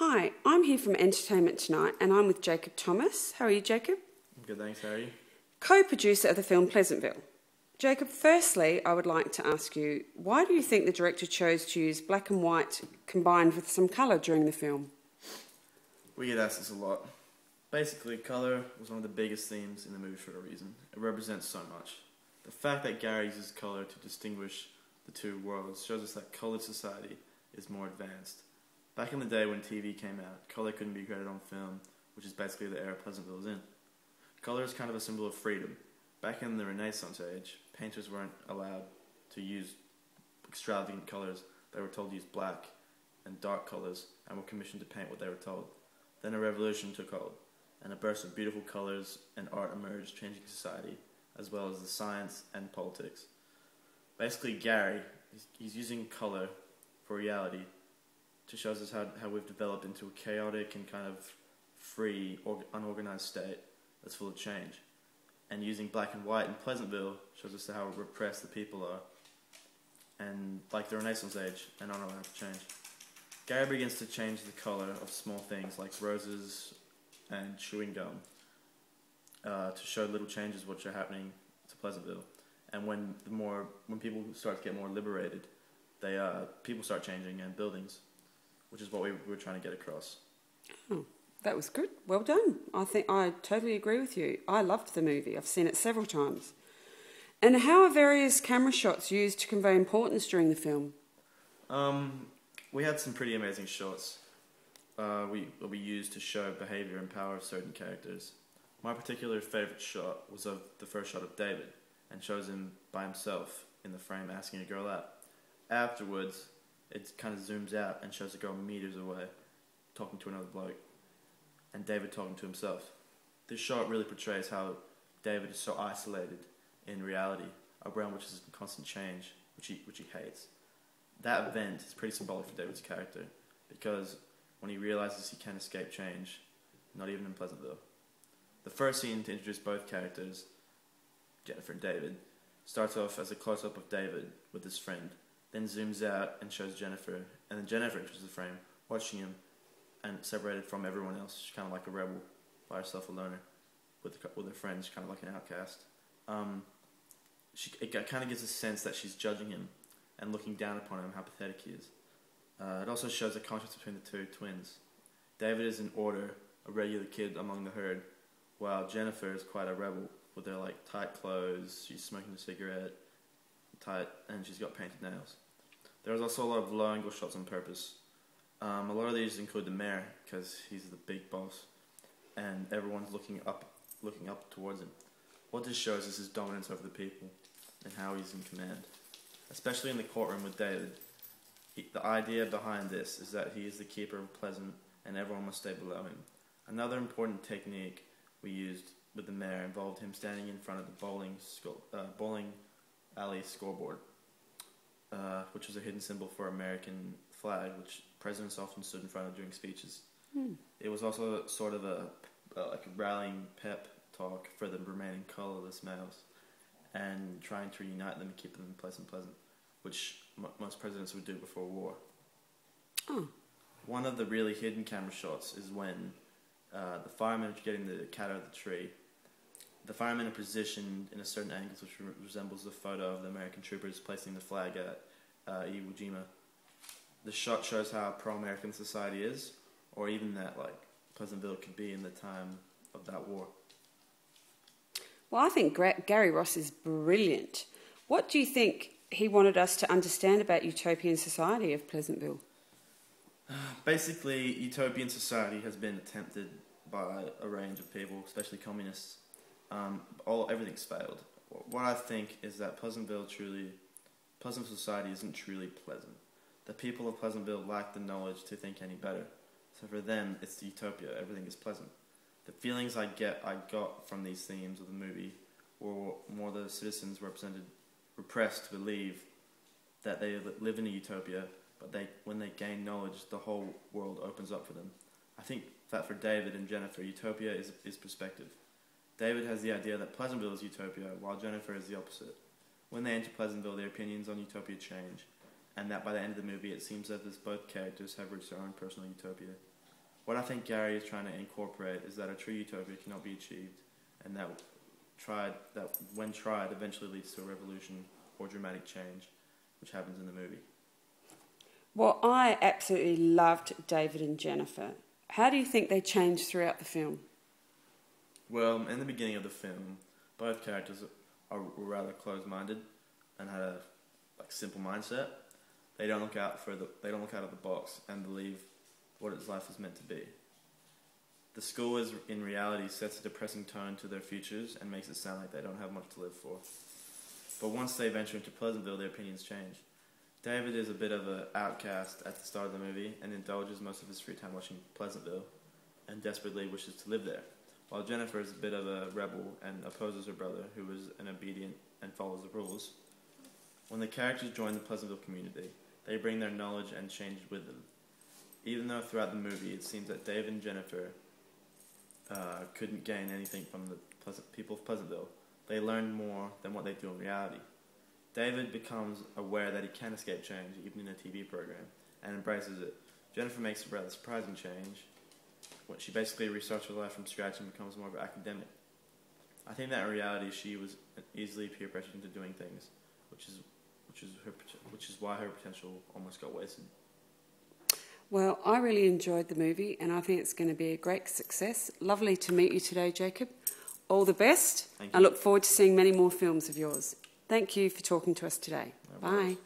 Hi, I'm here from Entertainment Tonight and I'm with Jacob Thomas. How are you, Jacob? I'm good, thanks. How are you? Co-producer of the film Pleasantville. Jacob, firstly, I would like to ask you, why do you think the director chose to use black and white combined with some colour during the film? We get asked this a lot. Basically, colour was one of the biggest themes in the movie for a reason. It represents so much. The fact that Gary uses colour to distinguish the two worlds shows us that coloured society is more advanced. Back in the day when TV came out, colour couldn't be created on film, which is basically the era Pleasantville is in. Colour is kind of a symbol of freedom. Back in the Renaissance age, painters weren't allowed to use extravagant colours. They were told to use black and dark colours and were commissioned to paint what they were told. Then a revolution took hold, and a burst of beautiful colours and art emerged, changing society, as well as the science and politics. Basically, Gary, he's using colour for reality to show us how we've developed into a chaotic and kind of free, unorganized state that's full of change. And using black and white in Pleasantville shows us how repressed the people are, and like the Renaissance age, and aren't allowed to change. Gary begins to change the colour of small things like roses and chewing gum to show little changes which are happening to Pleasantville. And when people start to get more liberated, people start changing and buildings, which is what we were trying to get across. Oh, that was good. Well done. I think I totally agree with you. I loved the movie. I've seen it several times. And how are various camera shots used to convey importance during the film? We had some pretty amazing shots we used to show behaviour and power of certain characters. My particular favourite shot was of the first shot of David, and shows him by himself in the frame asking a girl out. Afterwards, it kind of zooms out and shows a girl meters away talking to another bloke, and David talking to himself. This shot really portrays how David is so isolated in reality, a realm which is in constant change, which he hates. That event is pretty symbolic for David's character, because when he realizes he can't escape change, not even in Pleasantville. The first scene to introduce both characters, Jennifer and David, starts off as a close-up of David with his friend, then zooms out and shows Jennifer, and then Jennifer enters the frame, watching him, and separated from everyone else. She's kind of like a rebel, by herself, a loner, with her friends, kind of like an outcast. It kind of gives a sense that she's judging him and looking down upon him, how pathetic he is. It also shows the contrast between the two twins. David is in order, a regular kid among the herd, while Jennifer is quite a rebel, with her like tight clothes, she's smoking a cigarette, and she's got painted nails. There's also a lot of low-angle shots on purpose. A lot of these include the mayor, because he's the big boss, and everyone's looking up towards him. What this shows is his dominance over the people, and how he's in command. Especially in the courtroom with David. The idea behind this is that he is the keeper of Pleasant, and everyone must stay below him. Another important technique we used with the mayor involved him standing in front of the bowling alley scoreboard, which was a hidden symbol for American flag, which presidents often stood in front of during speeches. It was also sort of a rallying pep talk for the remaining colourless males, and trying to reunite them and keep them pleasant, which most presidents would do before war. Oh. One of the really hidden camera shots is when the firemen are getting the cat out of the tree. The firemen are positioned in a certain angle which resembles the photo of the American troopers placing the flag at Iwo Jima. The shot shows how pro-American society is, or even that Pleasantville could be in the time of that war. Well, I think Gary Ross is brilliant. What do you think he wanted us to understand about utopian society of Pleasantville? Basically, utopian society has been attempted by a range of people, especially communists. Everything's failed. What I think is that Pleasantville society isn't truly pleasant. The people of Pleasantville lack the knowledge to think any better. So for them, it's the utopia. Everything is pleasant. The feelings I got from these themes of the movie were more the citizens repressed to believe that they live in a utopia, but when they gain knowledge, the whole world opens up for them. I think that for David and Jennifer, utopia is perspective. David has the idea that Pleasantville is utopia, while Jennifer is the opposite. When they enter Pleasantville, their opinions on utopia change, and that by the end of the movie, it seems that both characters have reached their own personal utopia. What I think Gary is trying to incorporate is that a true utopia cannot be achieved, and that when tried eventually leads to a revolution or dramatic change, which happens in the movie. Well, I absolutely loved David and Jennifer. How do you think they changed throughout the film? Well, in the beginning of the film, both characters were rather closed-minded and had a simple mindset. They don't look out of the box and believe what its life is meant to be. The school is, in reality, sets a depressing tone to their futures and makes it sound like they don't have much to live for. But once they venture into Pleasantville, their opinions change. David is a bit of an outcast at the start of the movie and indulges most of his free time watching Pleasantville and desperately wishes to live there, while Jennifer is a bit of a rebel and opposes her brother, who is an obedient and follows the rules. When the characters join the Pleasantville community, they bring their knowledge and change with them. Even though throughout the movie it seems that David and Jennifer couldn't gain anything from the people of Pleasantville, they learn more than what they do in reality. David becomes aware that he can escape change, even in a TV program, and embraces it. Jennifer makes a rather surprising change, when she basically restarts her life from scratch and becomes more of an academic. I think that in reality she was easily peer pressured into doing things, which is why her potential almost got wasted. Well, I really enjoyed the movie and I think it's going to be a great success. Lovely to meet you today, Jacob. All the best. Thank you. I look forward to seeing many more films of yours. Thank you for talking to us today. No Bye.